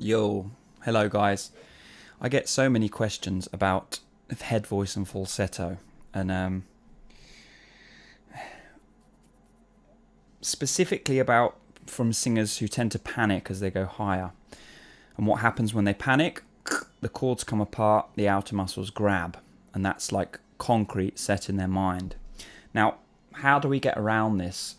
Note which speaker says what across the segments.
Speaker 1: Yo, hello guys. I get so many questions about head voice and falsetto, and specifically about from singers who tend to panic as they go higher. And what happens when they panic? The chords come apart, the outer muscles grab, and that's like concrete set in their mind. Now, how do we get around this?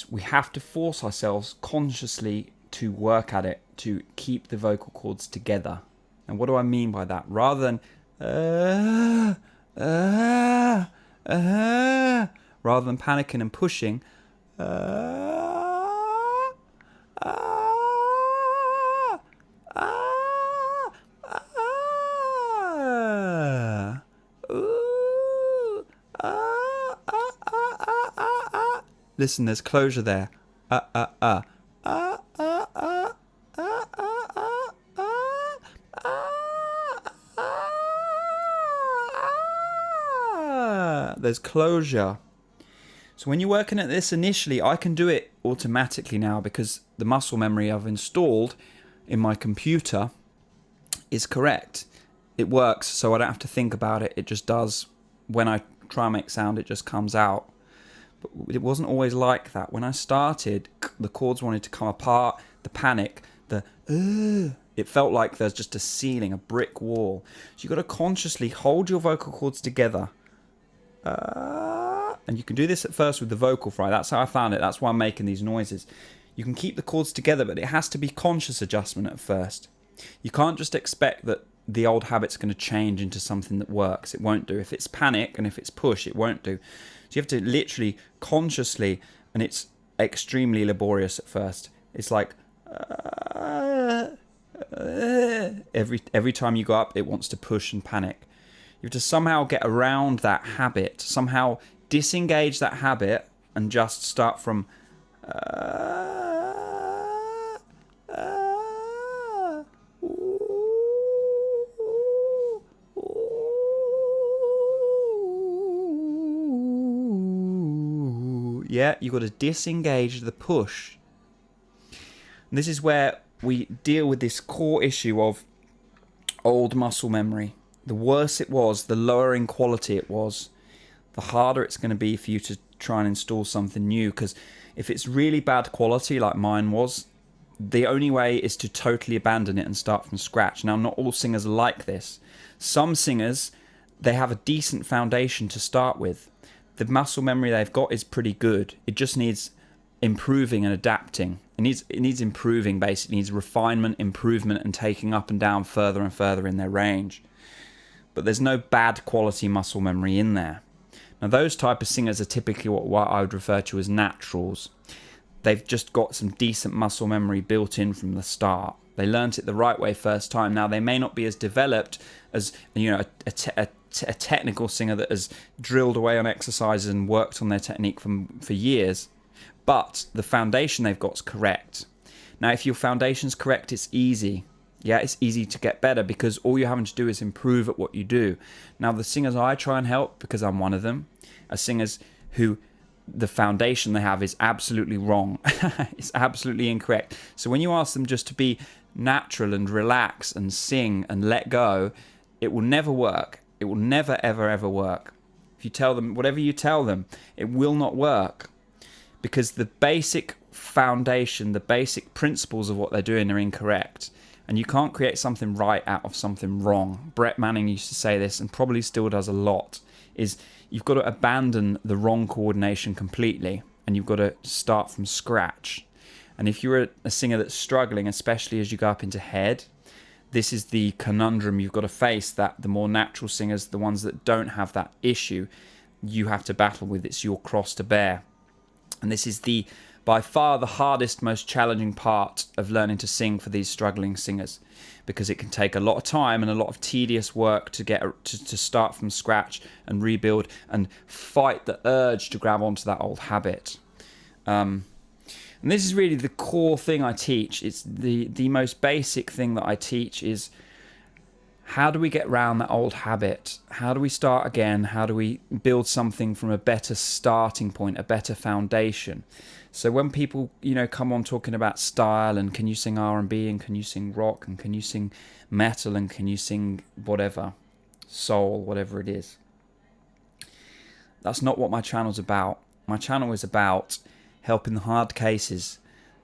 Speaker 1: We have to force ourselves consciously to work at it, to keep the vocal cords together. And what do I mean by that? Rather than rather than panicking and pushing, listen, there's closure there. There's closure. So when you're working at this initially, I can do it automatically now because the muscle memory I've installed in my computer is correct. It works, so I don't have to think about it. It just does. When I try and make sound, it just comes out. But it wasn't always like that. When I started, the chords wanted to come apart, the panic, it felt like there's just a ceiling, a brick wall. So you've got to consciously hold your vocal cords together. And you can do this at first with the vocal fry. That's how I found it. That's why I'm making these noises. You can keep the chords together, but it has to be conscious adjustment at first. You can't just expect that the old habit's going to change into something that works. It won't do. If it's panic and if it's push, it won't do. So you have to literally consciously, and it's extremely laborious at first. It's like every time you go up, it wants to push and panic. You have to somehow get around that habit, somehow disengage that habit and just start from yeah, you've got to disengage the push. And this is where we deal with this core issue of old muscle memory. The worse it was, the lower in quality it was, the harder it's going to be for you to try and install something new. Because if it's really bad quality like mine was, the only way is to totally abandon it and start from scratch. Now, not all singers are like this. Some singers, they have a decent foundation to start with. The muscle memory they've got is pretty good. It just needs improving and adapting. It needs improving, basically. It needs refinement, improvement, and taking up and down further and further in their range. But there's no bad quality muscle memory in there. Now, those type of singers are typically what I would refer to as naturals. They've just got some decent muscle memory built in from the start. They learnt it the right way first time. Now, they may not be as developed as a technical singer that has drilled away on exercises and worked on their technique for years, but the foundation they've got is correct. Now, if your foundation's correct, it's easy. Yeah, it's easy to get better because all you're having to do is improve at what you do. Now, the singers I try and help, because I'm one of them, are singers who the foundation they have is absolutely wrong. It's absolutely incorrect. So when you ask them just to be natural and relax and sing and let go, it will never work. It will never, ever, ever work. If you tell them, whatever you tell them, it will not work. Because the basic foundation, the basic principles of what they're doing are incorrect. And you can't create something right out of something wrong. Brett Manning used to say this, and probably still does a lot, is you've got to abandon the wrong coordination completely, and you've got to start from scratch. And if you're a singer that's struggling, especially as you go up into head, this is the conundrum you've got to face, that the more natural singers, the ones that don't have that issue, you have to battle with. It's your cross to bear. And this is by far the hardest, most challenging part of learning to sing for these struggling singers, because it can take a lot of time and a lot of tedious work to get to start from scratch and rebuild and fight the urge to grab onto that old habit. And this is really the core thing I teach. It's the most basic thing that I teach is how do we get around that old habit? How do we start again? How do we build something from a better starting point, a better foundation? So when people, come on talking about style and can you sing R&B and can you sing rock and can you sing metal and can you sing whatever, soul, whatever it is. That's not what my channel's about. My channel is about helping the hard cases,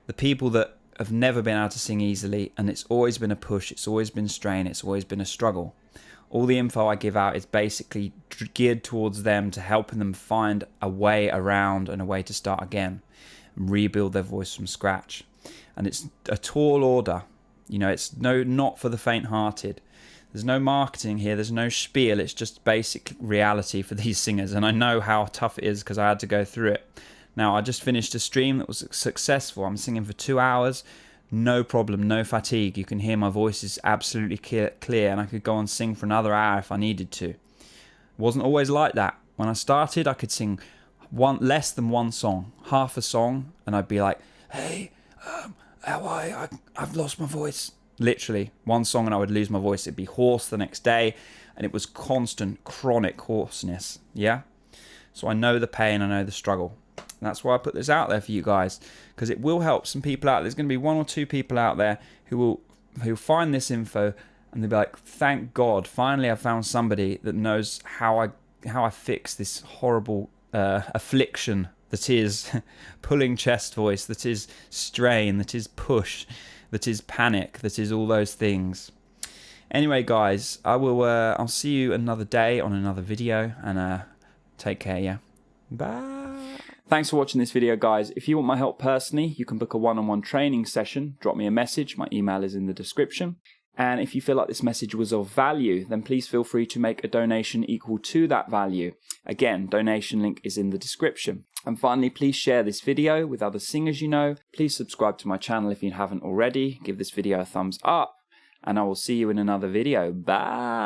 Speaker 1: the people that have never been able to sing easily, and it's always been a push, it's always been strain, it's always been a struggle. All the info I give out is basically geared towards them, to helping them find a way around and a way to start again and rebuild their voice from scratch. And it's a tall order, it's not for the faint-hearted. There's no marketing here, there's no spiel, it's just basic reality for these singers, and I know how tough it is because I had to go through it. Now, I just finished a stream that was successful. I'm singing for 2 hours, no problem, no fatigue. You can hear my voice is absolutely clear, and I could go and sing for another hour if I needed to. It wasn't always like that. When I started, I could sing less than one song, half a song, and I'd be like, hey, how are you? I've lost my voice. Literally, one song and I would lose my voice. It'd be hoarse the next day, and it was constant, chronic hoarseness, yeah? So I know the pain, I know the struggle. And that's why I put this out there for you guys, because it will help some people out. There's going to be 1 or 2 people out there who find this info and they'll be like, thank God, finally I found somebody that knows how I fix this horrible affliction that is pulling chest voice, that is strain, that is push, that is panic, that is all those things. Anyway, guys, I'll see you another day on another video, and take care, yeah? Bye. Thanks for watching this video, guys. If you want my help personally, you can book a one-on-one training session. Drop me a message. My email is in the description. And if you feel like this message was of value, then please feel free to make a donation equal to that value. Again, donation link is in the description. And finally, please share this video with other singers you know. Please subscribe to my channel if you haven't already. Give this video a thumbs up. And I will see you in another video. Bye.